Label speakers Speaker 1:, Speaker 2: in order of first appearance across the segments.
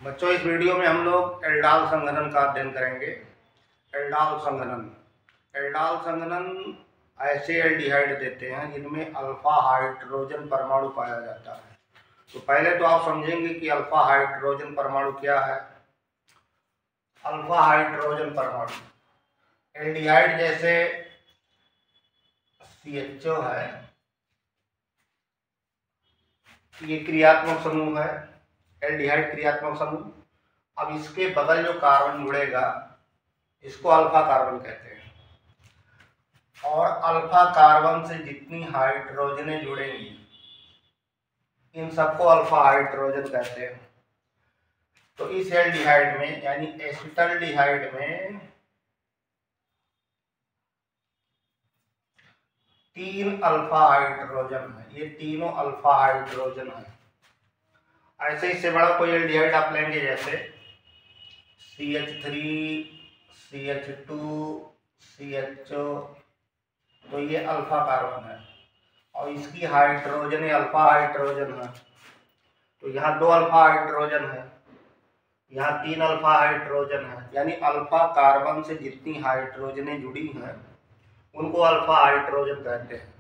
Speaker 1: बच्चों, इस वीडियो में हम लोग एल्डाल संघनन का अध्ययन करेंगे। एल्डाल संघनन ऐसे एल्डिहाइड देते हैं जिनमें अल्फा हाइड्रोजन परमाणु पाया जाता है। तो पहले तो आप समझेंगे कि अल्फा हाइड्रोजन परमाणु क्या है। अल्फा हाइड्रोजन परमाणु एल्डिहाइड जैसे CHO है, ये क्रियात्मक समूह है, एल्डिहाइड क्रियात्मक समूह। अब इसके बगल जो कार्बन जुड़ेगा इसको अल्फा कार्बन कहते हैं, और अल्फा कार्बन से जितनी हाइड्रोजनें जुड़ेंगी इन सबको अल्फा हाइड्रोजन कहते हैं। तो इस एल्डिहाइड में यानी एसिटल्डिहाइड में 3 अल्फा हाइड्रोजन है। ये तीनों अल्फा हाइड्रोजन है। ऐसे इससे बड़ा कोई एल्डिहाइड आप लेंगे जैसे CH3, CH2, CHO, तो ये अल्फा कार्बन है और इसकी हाइड्रोजन अल्फा हाइड्रोजन है। तो यहाँ 2 अल्फा हाइड्रोजन है, यहाँ 3 अल्फा हाइड्रोजन है, यानी अल्फा कार्बन से जितनी हाइड्रोजनें जुड़ी हैं उनको अल्फा हाइड्रोजन कहते हैं।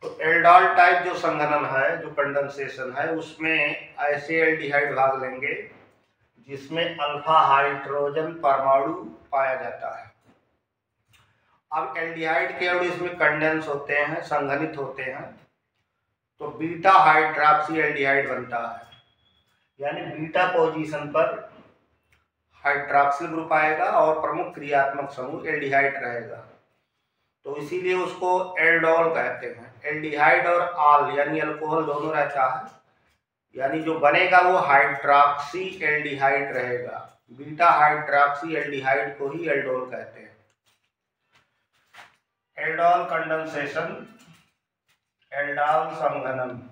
Speaker 1: तो एल्डाल टाइप जो संघनन है, जो कंडेंसेशन है, उसमें ऐसे एल्डिहाइड भाग लेंगे जिसमें अल्फा हाइड्रोजन परमाणु पाया जाता है। अब एल्डिहाइड के अणु इसमें कंडेंस होते हैं, संघनित होते हैं, तो बीटा हाइड्रॉक्सी एल्डिहाइड बनता है। यानी बीटा पोजीशन पर हाइड्रॉक्सिल ग्रुप आएगा और प्रमुख क्रियात्मक समूह एल्डिहाइड रहेगा। तो इसीलिए उसको एल्डोल कहते हैं। एल्डिहाइड और आल यानी अल्कोहल दोनों रहता है, यानी जो बनेगा वो हाइड्रॉक्सी एल्डिहाइड रहेगा। बीटा हाइड्रॉक्सी एल्डिहाइड को ही एल्डोल कहते हैं। एल्डोल कंडेंसेशन, एल्डाल संघनन।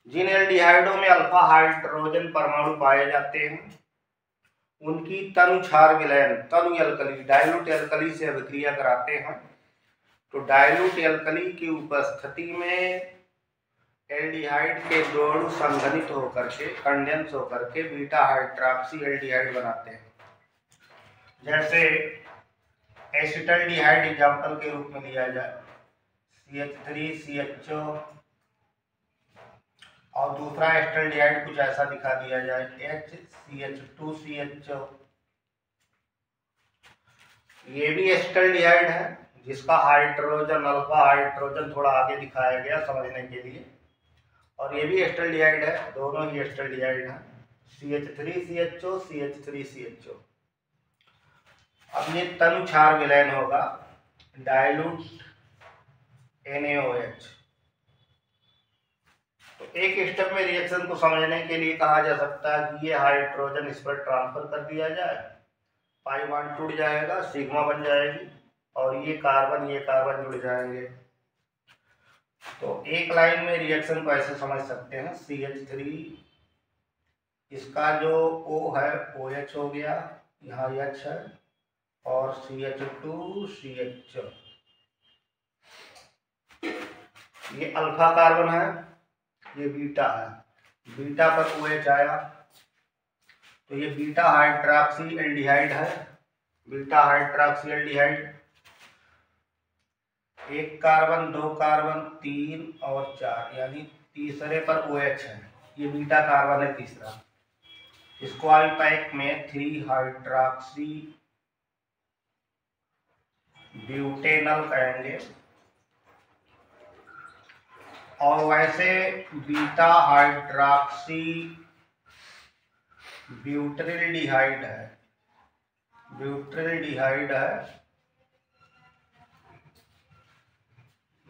Speaker 1: जिन एल्डिहाइडों में अल्फा हाइड्रोजन परमाणु पाए जाते हैं उनकी तनु क्षार विलयन, तनु एल्कली, डाइल्यूट एल्कली से अभिक्रिया कराते हैं। तो डाइल्यूट एल्कली की उपस्थिति में एल्डिहाइड के दो अणु संघनित होकर के, कंडेंस होकर के बीटा हाइड्रॉक्सी एल्डिहाइड बनाते हैं। जैसे एसिटल्डिहाइड एग्जाम्पल के रूप में लिया जाए, CH3 CHO, और दूसरा एसिटल्डिहाइड कुछ ऐसा दिखा दिया जाए HCH2 CHO। ये भी एसिटल्डिहाइड है जिसका हाइड्रोजन, अल्फा हाइड्रोजन थोड़ा आगे दिखाया गया समझने के लिए, और ये भी एसिटल्डिहाइड है, दोनों ही एसिटल्डिहाइड हैं, CH3 CHO, CH3 CHO। अब ये तनु क्षार विलयन होगा, डाइल्यूट NaOH। तो एक स्टेप में रिएक्शन को समझने के लिए कहा जा सकता है कि ये हाइड्रोजन इस पर ट्रांसफर कर दिया जाए, पाई बॉन्ड टूट जाएगा, सिग्मा बन जाएगी, और ये कार्बन जुड़ जाएंगे। तो एक लाइन में रिएक्शन को ऐसे समझ सकते हैं, CH3, इसका जो O है OH हो गया, यहाँ H है, और CH2 CH। ये अल्फा कार्बन है, ये बीटा है, बीटा पर OH आया, तो ये बीटा हाइड्रॉक्सी एल्डिहाइड है, beta hydroxy aldehyde. 1 carbon, 2 carbon, 3 और 4, यानी तीसरे पर OH है, ये बीटा कार्बन है तीसरा। इसको आईपैक में 3 हाइड्रॉक्सी ब्यूटेनल कहेंगे। और वैसे बीटा हाइड्रॉक्सी ब्यूटिल्डिहाइड है, ब्यूटिल्डिहाइड है,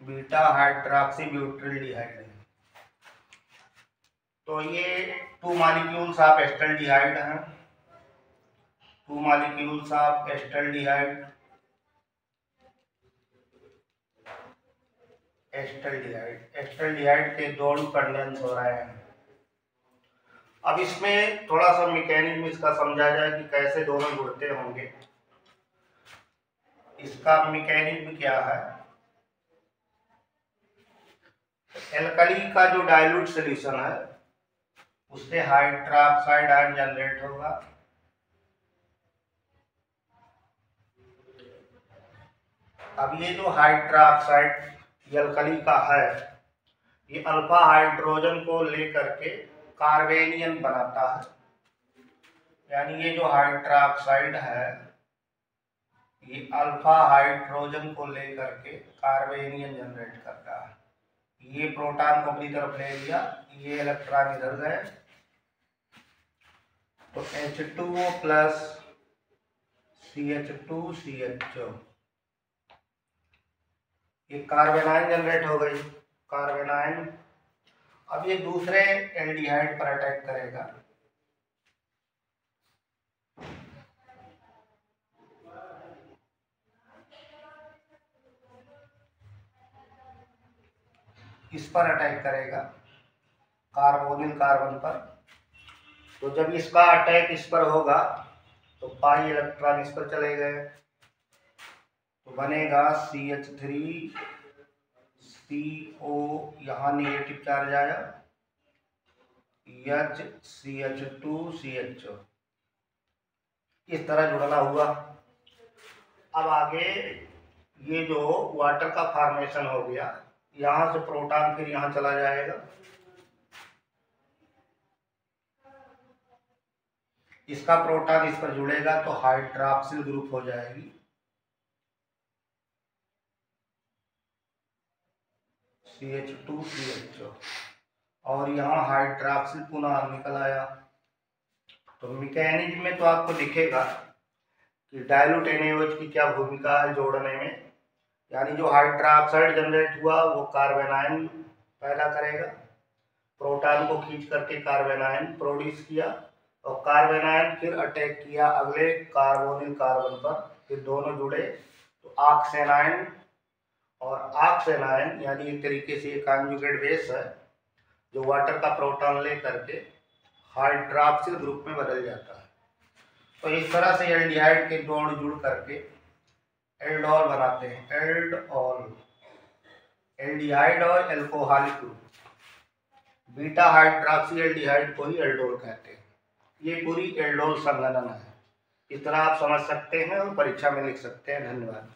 Speaker 1: बीटा हाइड्रॉक्सी ब्यूटिल्डिहाइड है। तो ये 2 मॉलिक्यूल्स ऑफ एसिटल्डिहाइड हैं, 2 मॉलिक्यूल्स ऑफ एसिटल्डिहाइड, एसिटल्डिहाइड के दो अणु कंडेंस हो रहे हैं। अब इसमें थोड़ा सा मैकेनिज्म इसका समझा जाए कि कैसे दोनों जुड़ते होंगे। इसका मैकेनिज्म क्या है? एल्कली का जो डाइल्यूट सोल्यूशन है उससे हाइड्रोक्साइड आयन जनरेट होगा। अब ये जो हाइड्रोक्साइड एल्कली का है ये अल्फा हाइड्रोजन को लेकर के कार्बेनियन बनाता है, यानी ये जो हाइड्रोक्साइड है ये अल्फा हाइड्रोजन को लेकर के कार्बेनियन जनरेट करता है। ये प्रोटॉन को अपनी तरफ ले लिया, ये इलेक्ट्रॉन इधर गए, तो H2O प्लस CH2CHO ये कार्बेनाइन जनरेट हो गई, कार्बेनाइन। अब ये दूसरे एल्डिहाइड पर अटैक करेगा, इस पर अटैक करेगा, कार्बोनिल कार्बन पर। तो जब इसका अटैक इस पर होगा तो पाई इलेक्ट्रॉन इस पर चले गए, तो बनेगा CH3CO, यहाँ निगेटिव चार्ज आया, CH2CHO इस तरह जुड़ना हुआ। अब आगे ये जो वाटर का फॉर्मेशन हो गया, यहाँ से प्रोटॉन फिर यहाँ चला जाएगा, इसका प्रोटॉन इस पर जुड़ेगा तो हाइड्रॉक्सिल ग्रुप हो जाएगी, CH2CHO, और यहाँ हाइड्रॉक्सिल पुनः निकल आया। तो मैकेनिज्म में तो आपको दिखेगा कि डाइल्यूट NaOH की क्या भूमिका है जोड़ने में, यानी जो हाइड्रोक्साइड जनरेट हुआ वो कार्बेनाइन पैदा करेगा, प्रोटॉन को खींच करके कार्बेनाइन प्रोड्यूस किया, और कार्बेनाइन फिर अटैक किया अगले कार्बोनिल कार्बन पर, फिर दोनों जुड़े तो ऑक्सेनाइन, और ऑक्सेनाइन यानी एक तरीके से कॉन्जुगेट बेस है जो वाटर का प्रोटॉन ले करके हाइड्रॉक्सिल ग्रुप में बदल जाता है। तो इस तरह से एल्डिहाइड के जोड़ जुड़ करके एल्डोल बनाते हैं, एल्डोल, एल्डिहाइड और alcoholic group. Beta hydroxy aldehyde को ही एल्डोल कहते हैं। ये पूरी एल्डोल संघनन है, इस तरह आप समझ सकते हैं और परीक्षा में लिख सकते हैं। धन्यवाद।